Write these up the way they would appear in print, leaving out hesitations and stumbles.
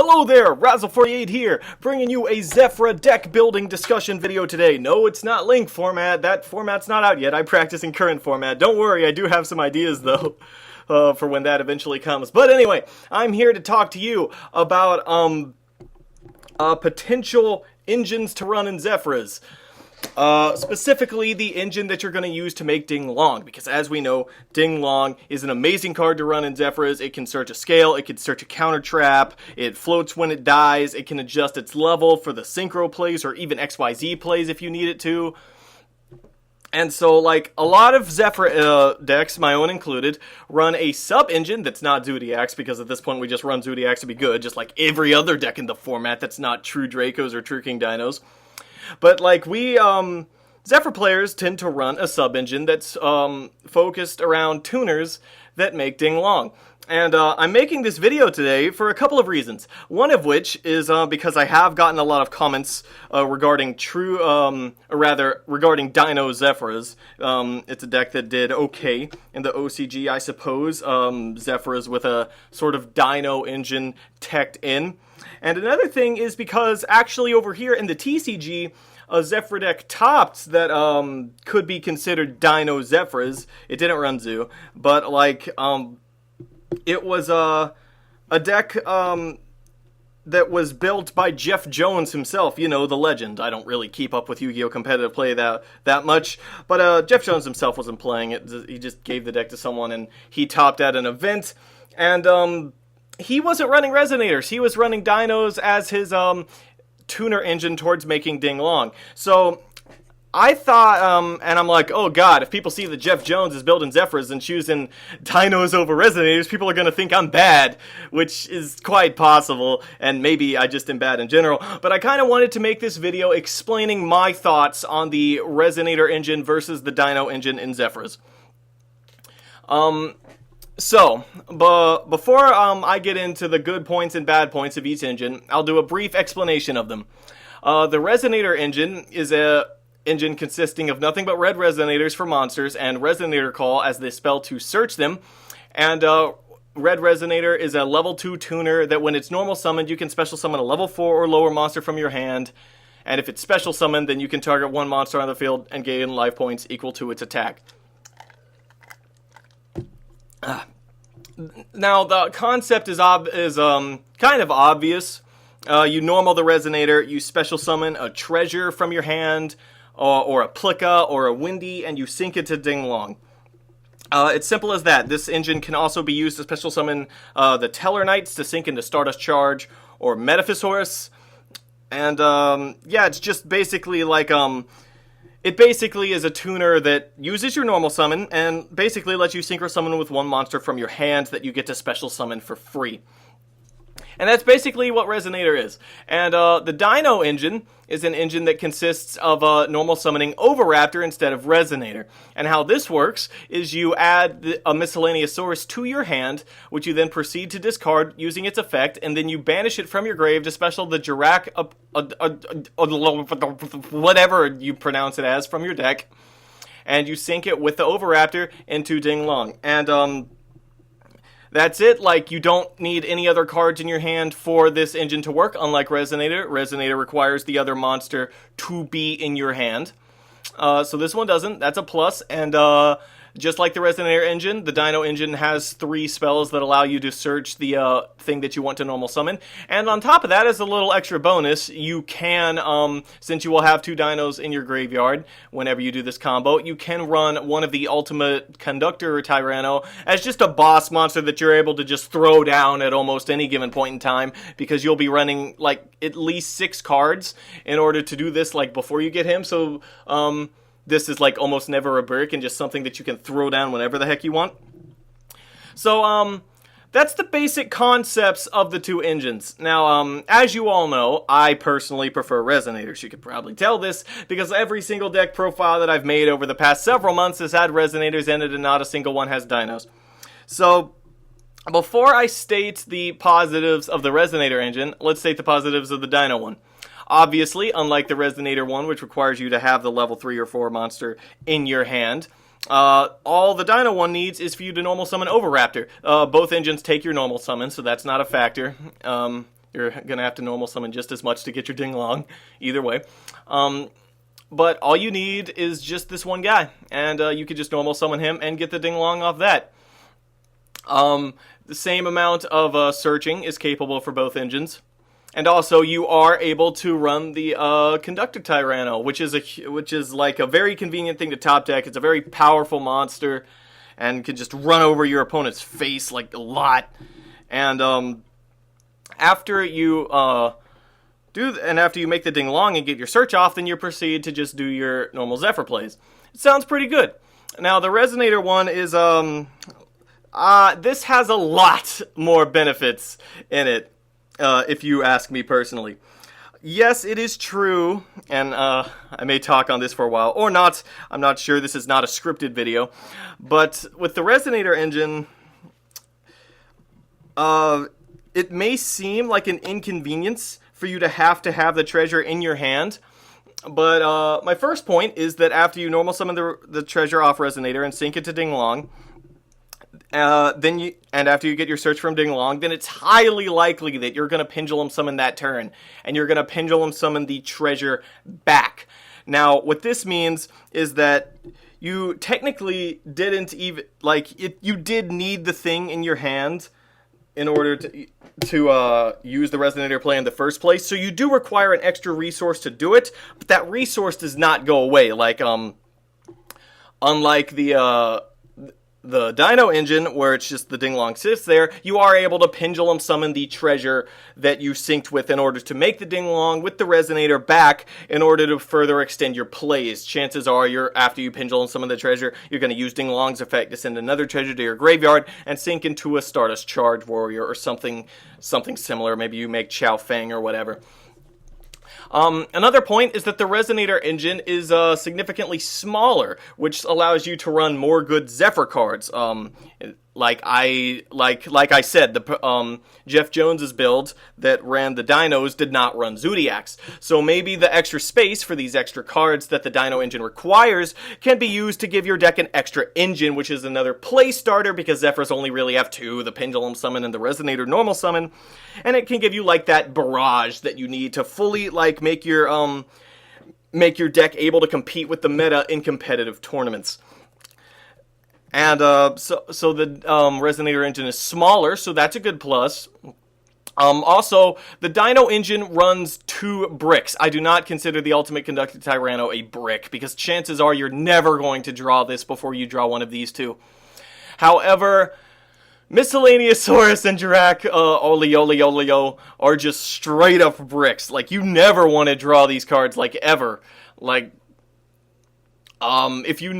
Hello there, Razzle48 here, bringing you a Zefra deck building discussion video today. No, it's not link format. That format's not out yet. I'm practicing current format. Don't worry, I do have some ideas though, for when that eventually comes. But anyway, I'm here to talk to you about potential engines to run in Zefras. Specifically the engine that you're going to use to make Denglong, because as we know, Denglong is an amazing card to run in Zefras. It can search a scale, it can search a counter trap, it floats when it dies, it can adjust its level for the synchro plays or even XYZ plays if you need it to. And so, like, a lot of Zefra decks, my own included, run a sub-engine that's not Zodiacs, because at this point we just run Zodiacs to be good, just like every other deck in the format that's not True Dracos or True King Dinos. But, like, Zefra players tend to run a sub-engine that's focused around tuners that make Denglong. And I'm making this video today for a couple of reasons. One of which is because I have gotten a lot of comments regarding regarding Dino Zefras. It's a deck that did okay in the OCG, I suppose. Zefras with a sort of Dino engine teched in. And another thing is because actually over here in the TCG, a Zefra deck topped that could be considered Dino Zefras. It didn't run Zoo, but like it was a deck that was built by Jeff Jones himself, you know, the legend. I don't really keep up with Yu-Gi-Oh! Competitive play that much, but Jeff Jones himself wasn't playing it. He just gave the deck to someone, and he topped at an event, and he wasn't running Resonators. He was running Dinos as his tuner engine towards making Denglong. So I thought, and I'm like, oh god, if people see that Jeff Jones is building Zefras and choosing Dinos over Resonators, people are going to think I'm bad, which is quite possible, and maybe I just am bad in general. But I kind of wanted to make this video explaining my thoughts on the Resonator engine versus the Dino engine in Zefras. So, before I get into the good points and bad points of each engine, I'll do a brief explanation of them. The Resonator engine is a engine consisting of nothing but red resonators for monsters and Resonator Call as the spell to search them. And Red Resonator is a level 2 tuner that when it's normal summoned, you can special summon a level 4 or lower monster from your hand. And if it's special summoned, then you can target one monster on the field and gain life points equal to its attack. Now, the concept is kind of obvious. You normal the Resonator, you special summon a treasure from your hand, or a Plika, or a Windy, and you sync it to Denglong. It's simple as that. This engine can also be used to special summon the Teller Knights to sync into Stardust Charge, or Metaphysaurus. And, yeah, it's just basically like, it basically is a tuner that uses your normal summon and basically lets you synchro summon with one monster from your hand that you get to special summon for free. And that's basically what Resonator is. And the Dino engine is an engine that consists of normal summoning Oviraptor instead of Resonator. And how this works is you add a miscellaneous source to your hand, which you then proceed to discard using its effect, and then you banish it from your grave to special the Jirak, whatever you pronounce it as, from your deck. And you sync it with the Oviraptor into Denglong. And that's it. Like, you don't need any other cards in your hand for this engine to work, unlike Resonator. Resonator requires the other monster to be in your hand. So this one doesn't. That's a plus. And just like the Resonator engine, the Dino engine has 3 spells that allow you to search the thing that you want to normal summon. And on top of that, as a little extra bonus, you can, since you will have 2 Dinos in your graveyard whenever you do this combo, you can run one of the Ultimate Conductor or Tyranno as just a boss monster that you're able to just throw down at almost any given point in time, because you'll be running, like, at least 6 cards in order to do this, like, before you get him. So, this is like almost never a brick and just something that you can throw down whenever the heck you want. So, that's the basic concepts of the 2 engines. Now, as you all know, I personally prefer Resonators. You could probably tell this because every single deck profile that I've made over the past several months has had Resonators in it and not a single one has Dinos. So, before I state the positives of the Resonator engine, let's state the positives of the Dino one. Obviously, unlike the Resonator one, which requires you to have the level 3 or 4 monster in your hand, all the Dino one needs is for you to normal summon Oviraptor. Both engines take your normal summon, so that's not a factor. You're going to have to normal summon just as much to get your Denglong, either way. But all you need is just this one guy, and you could just normal summon him and get the Denglong off that. The same amount of searching is capable for both engines. And also, you are able to run the Conductor Tyranno, which is like a very convenient thing to top deck. It's a very powerful monster, and can just run over your opponent's face like a lot. And after you after you make the Denglong and get your search off, then you proceed to just do your normal Zefra plays. It sounds pretty good. Now, the Resonator one is this has a lot more benefits in it. If you ask me personally. Yes, it is true, and I may talk on this for a while, or not. I'm not sure. This is not a scripted video. But with the Resonator Engine, it may seem like an inconvenience for you to have the treasure in your hand. But my first point is that after you normal summon the treasure off Resonator and sync it to Denglong, after you get your search from Denglong, then it's highly likely that you're going to pendulum summon that turn, and you're going to pendulum summon the treasure back. Now, what this means is that you technically didn't even, you did need the thing in your hand in order to use the Resonator play in the first place, so you do require an extra resource to do it, but that resource does not go away, unlike the Dino engine, where it's just the Denglong sits there, you are able to pendulum summon the treasure that you synced with in order to make the Denglong with the Resonator back in order to further extend your plays. Chances are, after you pendulum summon the treasure, you're going to use Denglong's effect to send another treasure to your graveyard and sink into a Stardust Charge Warrior or something similar. Maybe you make Chao Feng or whatever. Another point is that the Resonator engine is significantly smaller, which allows you to run more good Zefra cards. Like I said, the Jeff Jones's build that ran the Dinos did not run Zodiacs. So maybe the extra space for these extra cards that the Dino engine requires can be used to give your deck an extra engine, which is another play starter because Zefras only really have two, the Pendulum Summon and the Resonator Normal Summon. And it can give you that barrage that you need to fully make your deck able to compete with the meta in competitive tournaments. And so the Resonator engine is smaller, so that's a good plus. Also, the Dino engine runs 2 bricks. I do not consider the Ultimate Conductor Tyranno a brick, because chances are you're never going to draw this before you draw one of these two. However, Miscellaneousaurus and Jirac Olio are just straight up bricks. You never want to draw these cards, ever. If you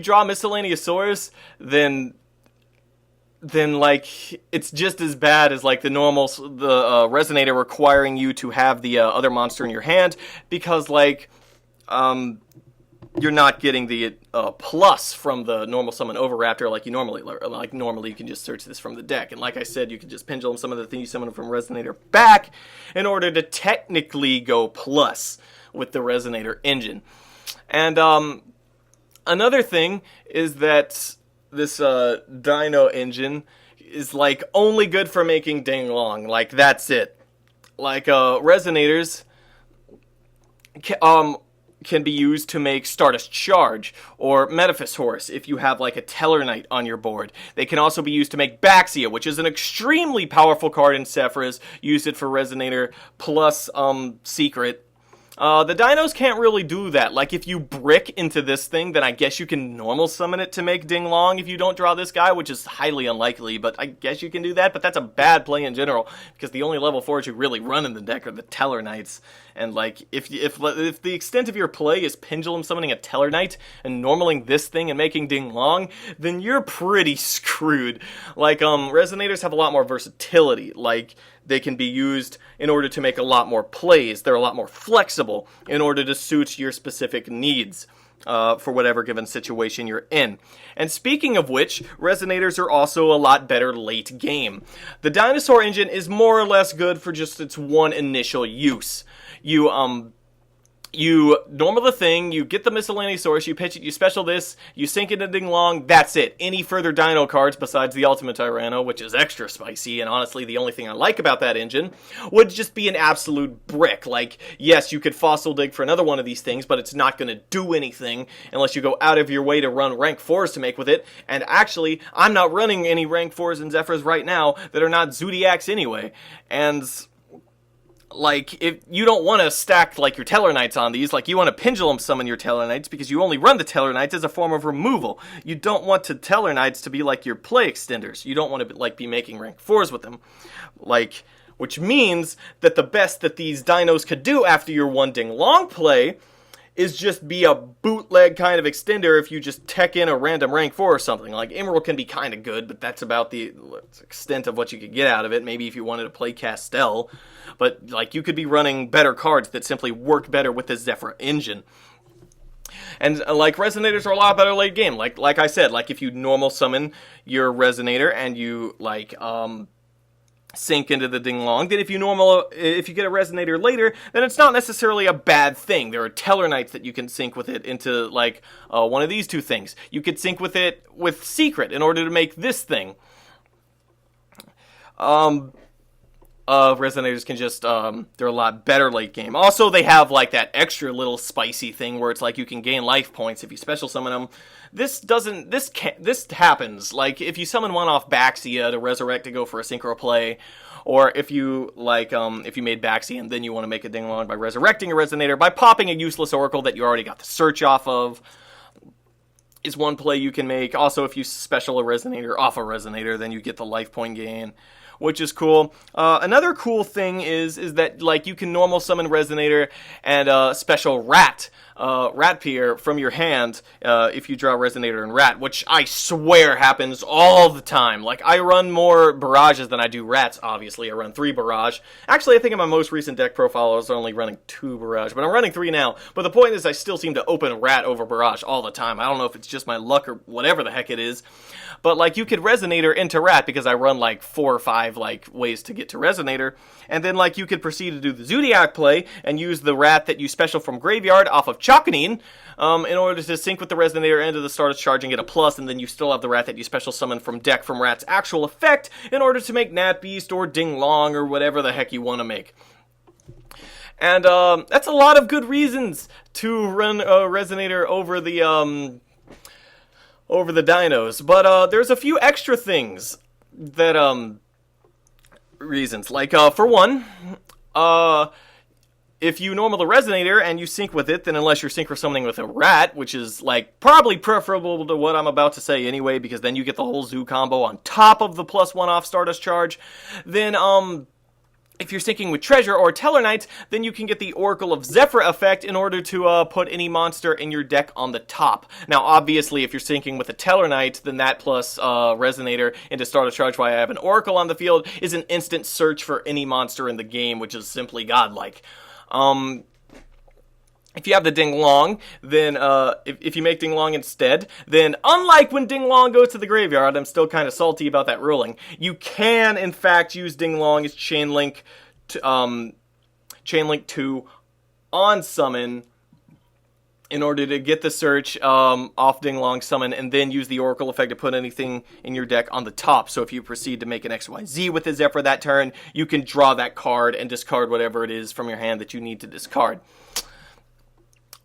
draw Miscellaneousaurus, then it's just as bad as the Resonator requiring you to have the other monster in your hand, because you're not getting the plus from the normal summon Overraptor like you normally. Normally you can just search this from the deck, and like I said, you can just pendulum some of the things you summon from Resonator back in order to technically go plus with the Resonator engine. And another thing is that this Dino engine is only good for making Denglong. That's it. Resonators can be used to make Stardust Charge or Metaphys Horse if you have a Teller Knight on your board. They can also be used to make Baxia, which is an extremely powerful card in Zefras. Use it for Resonator plus Secret. The Dinos can't really do that. If you brick into this thing, then I guess you can normal summon it to make Denglong if you don't draw this guy, which is highly unlikely, but I guess you can do that, but that's a bad play in general, because the only level 4s you really run in the deck are the Teller Knights, and if the extent of your play is pendulum summoning a Teller Knight and normaling this thing and making Denglong, then you're pretty screwed. Resonators have a lot more versatility. They can be used in order to make a lot more plays. They're a lot more flexible in order to suit your specific needs for whatever given situation you're in. And speaking of which, Resonators are also a lot better late game. The Dinosaure engine is more or less good for just its one initial use. You You normal the thing, you get the miscellaneous source, you pitch it, you special this, you sync it into Denglong, that's it. Any further Dino cards besides the Ultimate Tyranno, which is extra spicy, and honestly the only thing I like about that engine, would just be an absolute brick. Like, yes, you could fossil dig for another one of these things, but it's not going to do anything unless you go out of your way to run rank 4s to make with it, and actually, I'm not running any rank 4s and Zefras right now that are not Zodiacs anyway, and like, if you don't want to stack, like, your Tellarknights on these, like, you want to pendulum summon your Tellarknights because you only run the Tellarknights as a form of removal. You don't want the Tellarknights to be, like, your play extenders. You don't want to, like, be making rank 4s with them. Like, which means that the best that these Dinos could do after your one Denglong play is just be a bootleg kind of extender if you just tech in a random rank 4 or something. Like, Emerald can be kind of good, but that's about the extent of what you could get out of it. Maybe if you wanted to play Castel. But, like, you could be running better cards that simply work better with the Zefra engine. And, like, Resonators are a lot better late game. Like I said, like, if you normal summon your Resonator and you, like, sync into the Denglong, then if you get a Resonator later, then it's not necessarily a bad thing. There are Tellarknights that you can sync with it into, like, one of these two things. You could sync with it with Secret in order to make this thing. Resonators can just, they're a lot better late game. Also, they have, like, that extra little spicy thing where it's like you can gain life points if you special summon them. This happens. Like, if you summon one off Baxia to resurrect to go for a synchro play, or if you, like, if you made Baxia and then you want to make a Denglong by resurrecting a Resonator, by popping a useless Oracle that you already got the search off of, is one play you can make. Also, if you special a Resonator off a Resonator, then you get the life point gain, which is cool. Another cool thing is that, like, you can normal summon Resonator and special Rat Pier from your hand if you draw Resonator and Rat, which I swear happens all the time. Like, I run more Barrages than I do Rats, obviously. I run 3 Barrage. Actually, I think in my most recent deck profile I was only running 2 Barrage, but I'm running 3 now. But the point is I still seem to open Rat over Barrage all the time. I don't know if it's just my luck or whatever the heck it is. But, like, you could Resonator into Rat because I run, like, 4 or 5, like, ways to get to Resonator. And then, like, you could proceed to do the Zodiac play and use the Rat that you special from Graveyard off of Chakanine in order to sync with the Resonator into the start of charge and get a plus, and then you still have the Rat that you special summon from deck from Rat's actual effect in order to make Nat Beast or Denglong or whatever the heck you want to make. And that's a lot of good reasons to run a Resonator over the Dinos, but there's a few extra things that reasons. Like, for one, if you normal the Resonator and you sync with it, then unless you're synchro summoning with a Rat, which is, like, probably preferable to what I'm about to say anyway, because then you get the whole Zoo combo on top of the +1 off Stardust charge, then, if you're syncing with Treasure or Tellarknights, then you can get the Oracle of Zefra effect in order to put any monster in your deck on the top. Now, obviously, if you're syncing with a Tellarknight, then that plus Resonator into Start of Charge while I have an Oracle on the field is an instant search for any monster in the game, which is simply godlike. If you have the Denglong, then if you make Denglong instead, then unlike when Denglong goes to the graveyard, I'm still kind of salty about that ruling. You can, in fact, use Denglong as chain link to on summon in order to get the search off Denglong summon, and then use the Oracle effect to put anything in your deck on the top. So if you proceed to make an XYZ with the Zefra that turn, you can draw that card and discard whatever it is from your hand that you need to discard.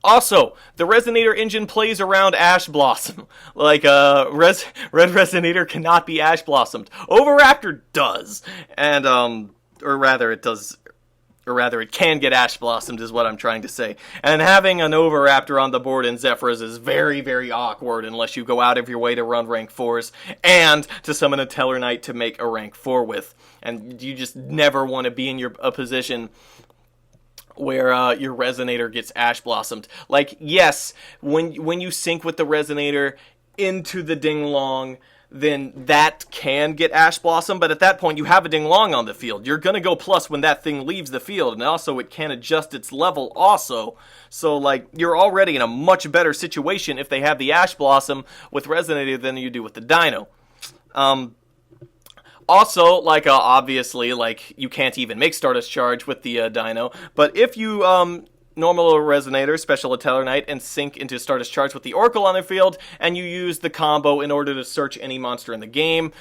Also, the Resonator engine plays around Ash Blossom. Like, Red Resonator cannot be Ash Blossomed. Overraptor does. And, or rather it can get Ash Blossomed is what I'm trying to say. And having an Overraptor on the board in Zefras is very, very awkward unless you go out of your way to run rank 4s and to summon a Tellarknight to make a rank 4 with. And you just never want to be in a position where your Resonator gets Ash Blossomed. Like, yes, when you sync with the Resonator into the Denglong, then that can get Ash Blossom, but at that point you have a Denglong on the field. You're gonna go plus when that thing leaves the field, and also it can adjust its level also. So, like, you're already in a much better situation if they have the Ash Blossom with Resonator than you do with the Dino. Also, like, obviously, like, you can't even make Stardust Charge with the Dino, but if you normal Resonator, special Tellarknight, and sync into Stardust Charge with the Oracle on their field, and you use the combo in order to search any monster in the game,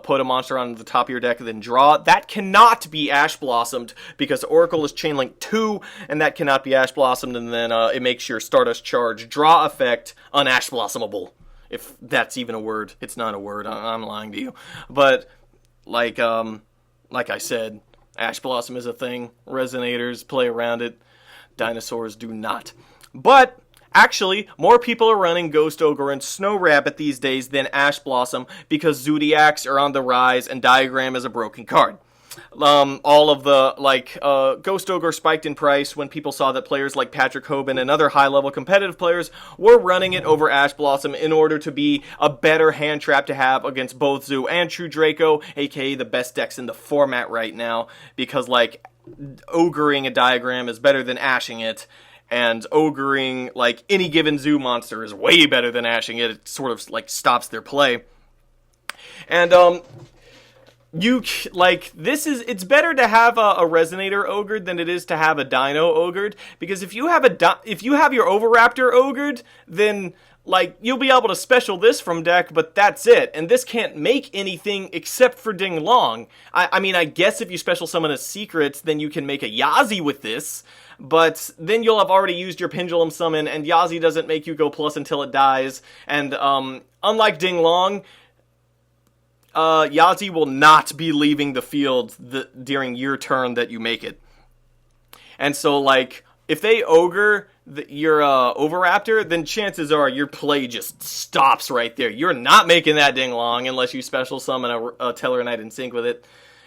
put a monster on the top of your deck, and then draw. That cannot be Ash Blossomed, because Oracle is Chainlink 2, and that cannot be Ash Blossomed, and then it makes your Stardust Charge draw effect un-Ash Blossomable. If that's even a word. It's not a word, I'm lying to you. But, like I said, Ash Blossom is a thing. Resonators play around it. Dinosaurs do not. But, actually, more people are running Ghost Ogre and Snow Rabbit these days than Ash Blossom because Zodiacs are on the rise and Diagram is a broken card. All of the, Ghost Ogre spiked in price when people saw that players like Patrick Hoban and other high-level competitive players were running it over Ash Blossom in order to be a better hand trap to have against both Zoo and True Draco, aka the best decks in the format right now, because, ogering a Diagram is better than ashing it, and ogering, any given Zoo monster is way better than ashing it. It sort of, stops their play. And, it's better to have a Resonator ogred than it is to have a Dino ogred, because if you have your Oviraptor ogred, then you'll be able to special this from deck, but that's it, and this can't make anything except for Denglong. I mean, I guess if you special summon a Secret, then you can make a Yazi with this, but then you'll have already used your Pendulum Summon, and Yazi doesn't make you go plus until it dies, and unlike Denglong, Yazi will not be leaving the field during your turn that you make it. And so, if they ogre your Oviraptor, then chances are your play just stops right there. You're not making that Denglong unless you special summon a Tellarknight in sync with it.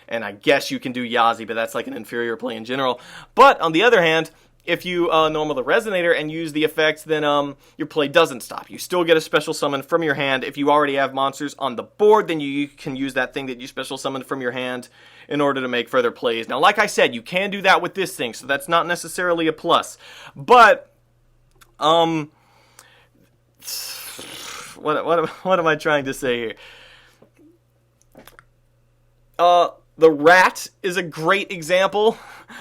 And I guess you can do Yazi, but that's an inferior play in general. But, on the other hand, if you normal the Resonator and use the effects, then your play doesn't stop. You still get a special summon from your hand. If you already have monsters on the board, then you can use that thing that you special summoned from your hand in order to make further plays. Now, like I said, you can do that with this thing, so that's not necessarily a plus. But, what am I trying to say here? The rat is a great example.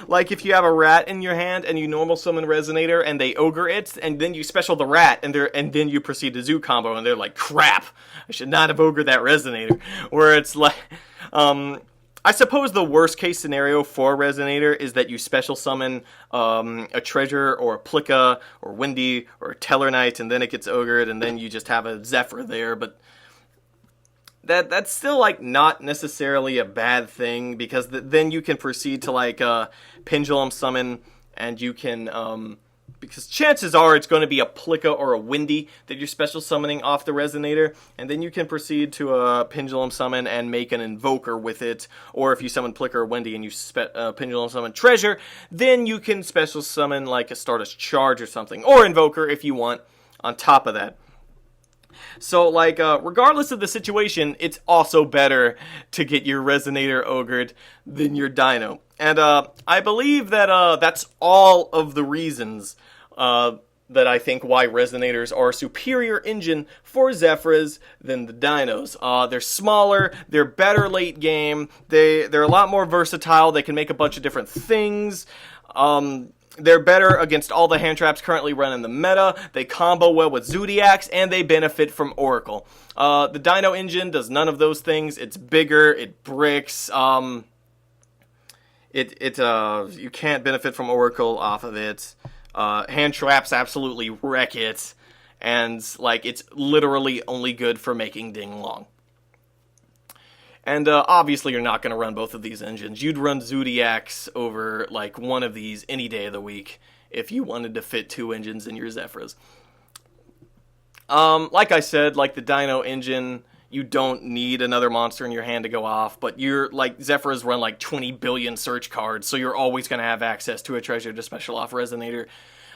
If you have a rat in your hand and you normal summon Resonator and they ogre it, and then you special the rat and then you proceed to Zoo combo, and they're like, crap, I should not have ogred that Resonator. Where it's I suppose the worst case scenario for Resonator is that you special summon a Treasure or a Plika or Windy or a Tellarknight, and then it gets ogred, and then you just have a Zefra there, but that's still not necessarily a bad thing, because then you can proceed to Pendulum Summon, and you can because chances are it's going to be a Plika or a Windy that you're special summoning off the Resonator, and then you can proceed to a Pendulum Summon and make an Invoker with it, or if you summon Plika or Windy and you Pendulum Summon Treasure, then you can special summon a Stardust Charge or something, or Invoker if you want on top of that. So, regardless of the situation, it's also better to get your Resonator ogred than your Dino. And, I believe that, that's all of the reasons, that I think why Resonators are a superior engine for Zefras than the Dinos. They're smaller, they're better late game, they're a lot more versatile, they can make a bunch of different things, they're better against all the hand traps currently run in the meta, they combo well with Zodiacs, and they benefit from Oracle. The Dino engine does none of those things. It's bigger, it bricks, you can't benefit from Oracle off of it. Hand traps absolutely wreck it, and it's literally only good for making Denglong. And obviously you're not going to run both of these engines. You'd run Zodiacs over one of these any day of the week if you wanted to fit two engines in your Zefras. Like I said, the Dino engine, you don't need another monster in your hand to go off, but you're Zefras run 20 billion search cards, so you're always going to have access to a treasure to special off Resonator.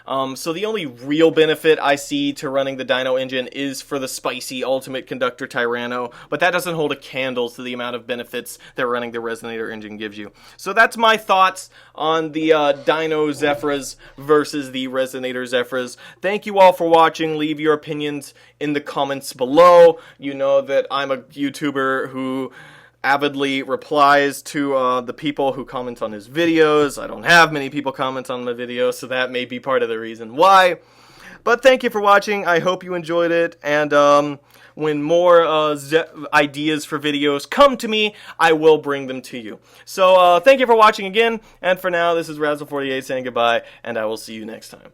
So the only real benefit I see to running the Dino engine is for the spicy Ultimate Conductor Tyranno, but that doesn't hold a candle to the amount of benefits that running the Resonator engine gives you. So that's my thoughts on the Dino Zefras versus the Resonator Zefras. Thank you all for watching. Leave your opinions in the comments below. You know that I'm a YouTuber who avidly replies to the people who comment on his videos. I don't have many people comment on my videos, so that may be part of the reason why. But thank you for watching. I hope you enjoyed it, and when more ideas for videos come to me, I will bring them to you. So thank you for watching again, and for now, this is Razzle48 saying goodbye, and I will see you next time.